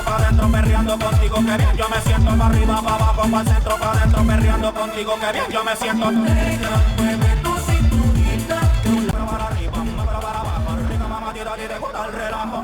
centro, pa' dentro, perreando contigo, que bien. Yo me siento pa' arriba, pa' abajo, pa' centro, pa' dentro, perreando contigo, que bien. Yo me siento. Mueve tu cinturita, de un lado para arriba, para abajo, rica mamadita, y te gusta el relajo.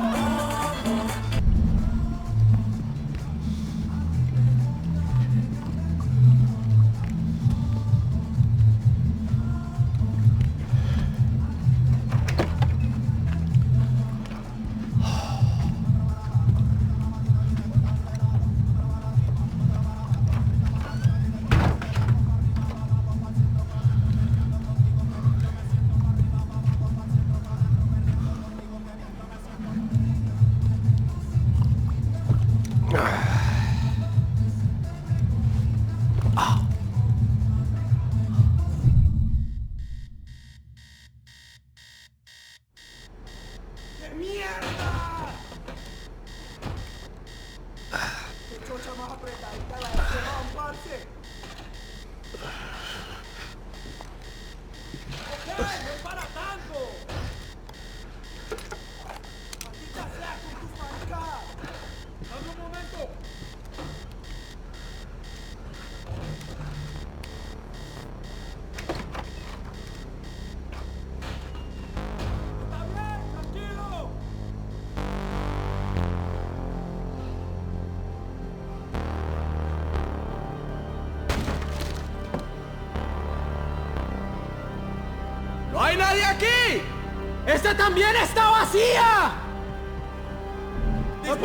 ¡No hay nadie aquí! ¡Esta también está vacía! ¡Hijo de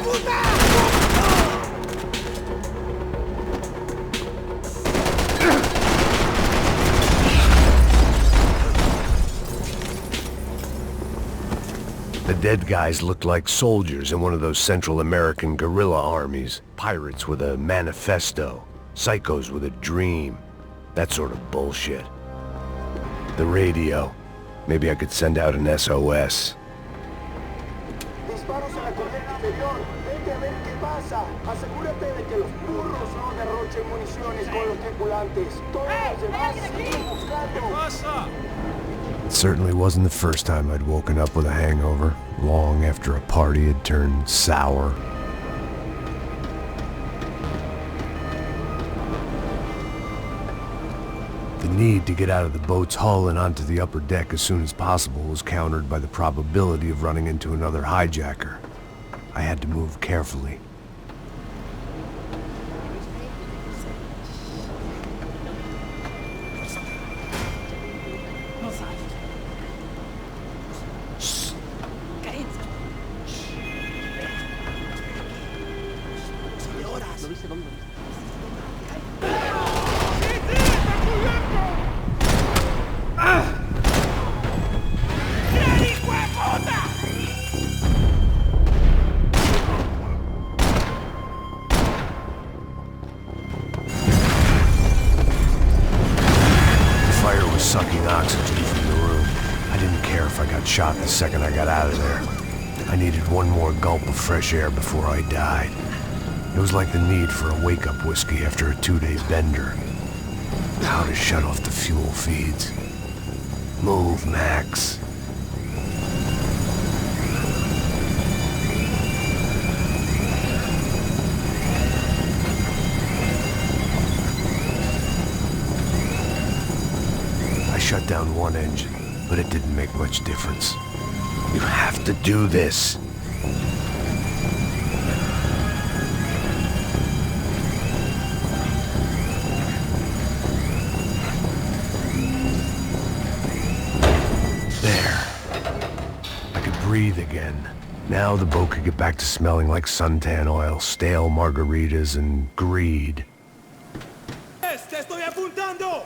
puta! The dead guys looked like soldiers in one of those Central American guerrilla armies. Pirates with a manifesto. Psychos with a dream. That sort of bullshit. The radio. Maybe I could send out an SOS. Disparos en la corriente exterior. Vete a ver qué pasa. Asegúrate de que los burros no derrochen municiones con los tripulantes. Todos los demás siguen buscando. ¿Qué pasa? It certainly wasn't the first time I'd woken up with a hangover, long after a party had turned sour. The need to get out of the boat's hull and onto the upper deck as soon as possible was countered by the probability of running into another hijacker. I had to move carefully. Sucking oxygen from the room. I didn't care if I got shot the second I got out of there. I needed one more gulp of fresh air before I died. It was like the need for a wake-up whiskey after a 2-day bender. How to shut off the fuel feeds. Move, Max. Shut down one engine, but it didn't make much difference. You have to do this. There. I could breathe again. Now the boat could get back to smelling like suntan oil, stale margaritas, and greed. ¡Te estoy apuntando!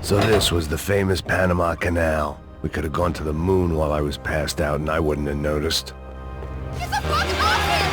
So this was the famous Panama Canal. We could have gone to the moon while I was passed out and I wouldn't have noticed. Get the fuck off here!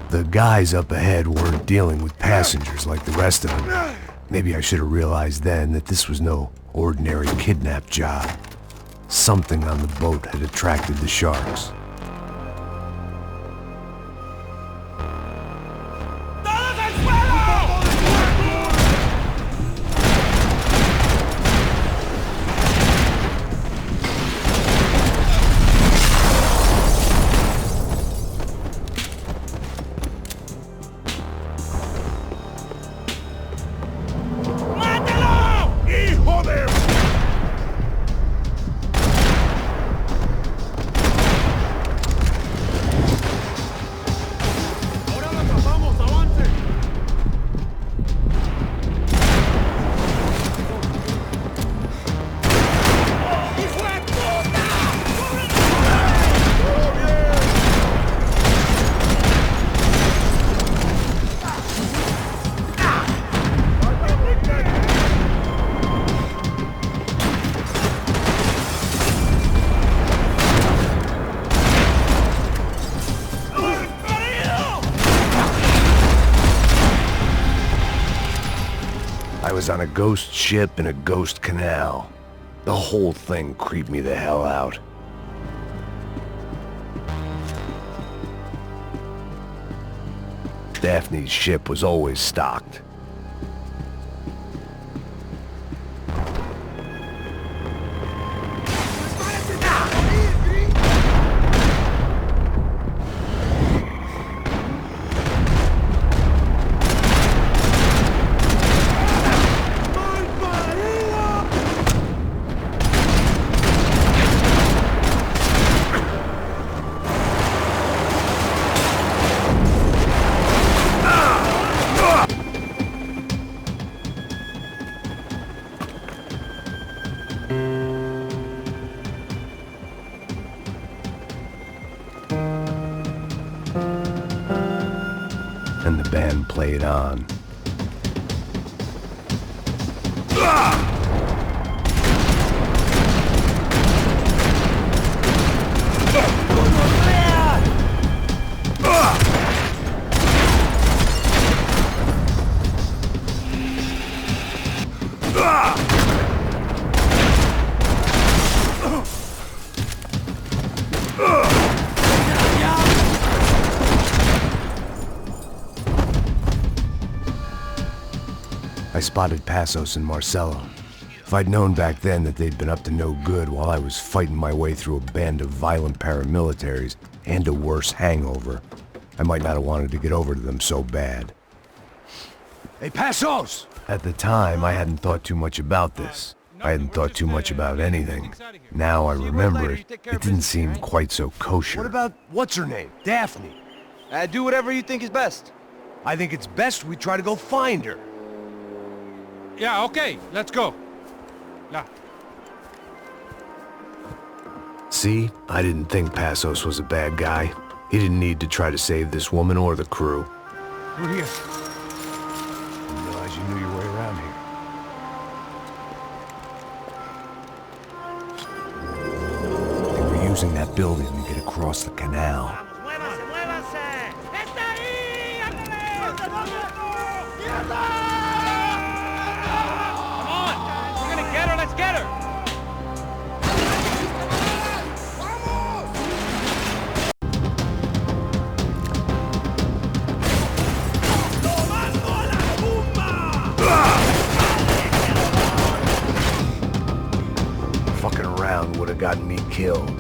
The guys up ahead weren't dealing with passengers like the rest of them. Maybe I should have realized then that this was no ordinary kidnap job. Something on the boat had attracted the sharks. I was on a ghost ship in a ghost canal. The whole thing creeped me the hell out. Daphne's ship was always stocked. And the band played on. I spotted Passos and Marcelo. If I'd known back then that they'd been up to no good while I was fighting my way through a band of violent paramilitaries and a worse hangover, I might not have wanted to get over to them so bad. Hey, Passos! At the time, I hadn't thought too much about this. I hadn't thought too much about anything. Now I remember it, it didn't seem quite so kosher. What about, what's her name? Daphne. Do whatever you think is best. I think it's best we try to go find her. Yeah, okay, let's go. Yeah. See? I didn't think Passos was a bad guy. He didn't need to try to save this woman or the crew. Through here. Didn't realize you knew your way around here. They were using that building to get across the canal. Get her! Fucking around would have gotten me killed.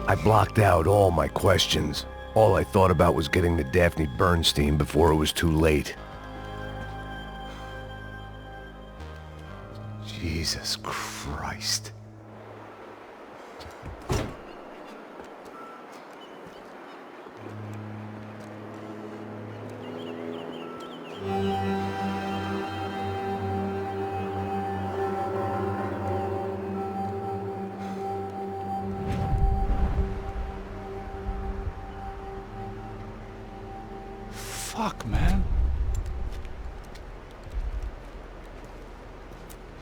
I blocked out all my questions. All I thought about was getting to Daphne Bernstein before it was too late. Jesus Christ. fuck, man?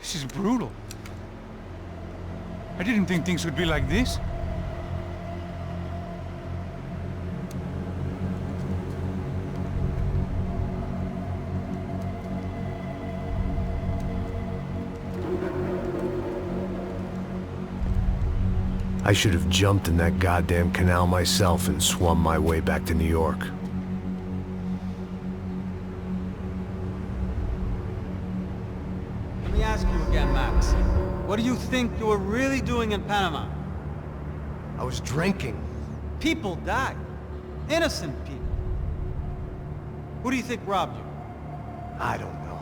This is brutal. I didn't think things would be like this. I should have jumped in that goddamn canal myself and swum my way back to New York. Let me ask you again, Max. What do you think you were really doing in Panama? I was drinking. People died. Innocent people. Who do you think robbed you? I don't know.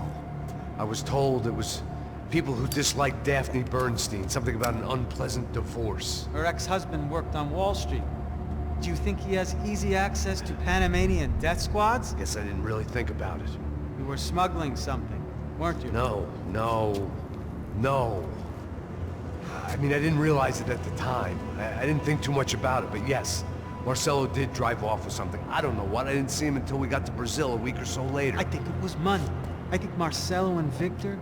I was told it was people who disliked Daphne Bernstein, something about an unpleasant divorce. Her ex-husband worked on Wall Street. Do you think he has easy access to Panamanian death squads? Guess I didn't really think about it. You were smuggling something, weren't you? No. I mean, I didn't realize it at the time. I didn't think too much about it, but yes, Marcelo did drive off with something. I don't know what. I didn't see him until we got to Brazil a week or so later. I think it was money. I think Marcelo and Victor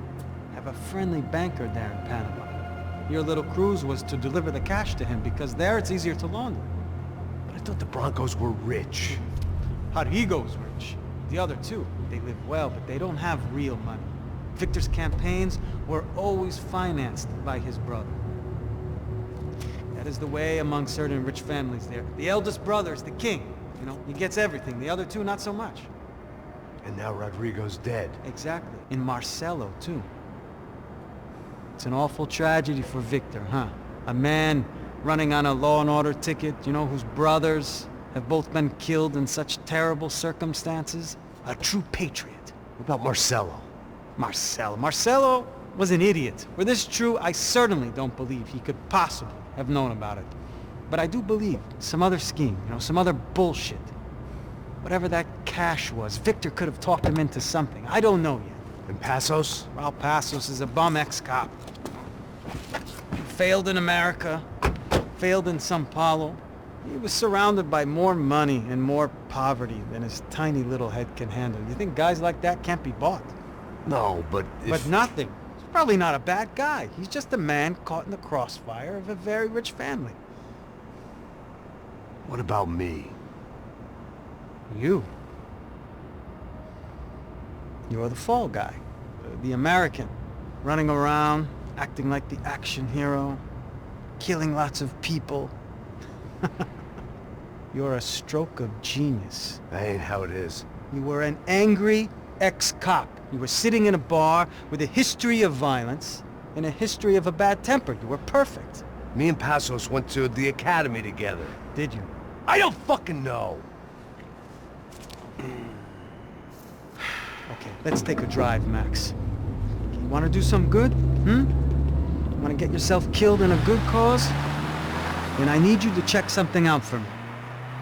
have a friendly banker there in Panama. Your little cruise was to deliver the cash to him because there it's easier to launder. But I thought the Broncos were rich. Rodrigo's rich. The other two, they live well, but they don't have real money. Victor's campaigns were always financed by his brother. That is the way among certain rich families there. The eldest brother is the king. You know, he gets everything. The other two, not so much. And now Rodrigo's dead. Exactly. And Marcelo, too. It's an awful tragedy for Victor, huh? A man running on a law and order ticket, you know, whose brothers have both been killed in such terrible circumstances. A true patriot. What about Marcelo? Marcelo was an idiot. Were this true, I certainly don't believe he could possibly have known about it. But I do believe some other scheme, you know, some other bullshit. Whatever that cash was, Victor could have talked him into something. I don't know yet. And Passos? Raul Passos is a bum ex-cop. Failed in America, failed in Sao Paulo. He was surrounded by more money and more poverty than his tiny little head can handle. You think guys like that can't be bought? No, but But nothing. He's probably not a bad guy. He's just a man caught in the crossfire of a very rich family. What about me? You. You're the fall guy. The American. Running around, acting like the action hero. Killing lots of people. You're a stroke of genius. That ain't how it is. You were an angry ex-cop. You were sitting in a bar with a history of violence and a history of a bad temper. You were perfect. Me and Passos went to the academy together. Did you? I don't fucking know! Okay, let's take a drive, Max. You want to do some good? You want to get yourself killed in a good cause? Then I need you to check something out for me.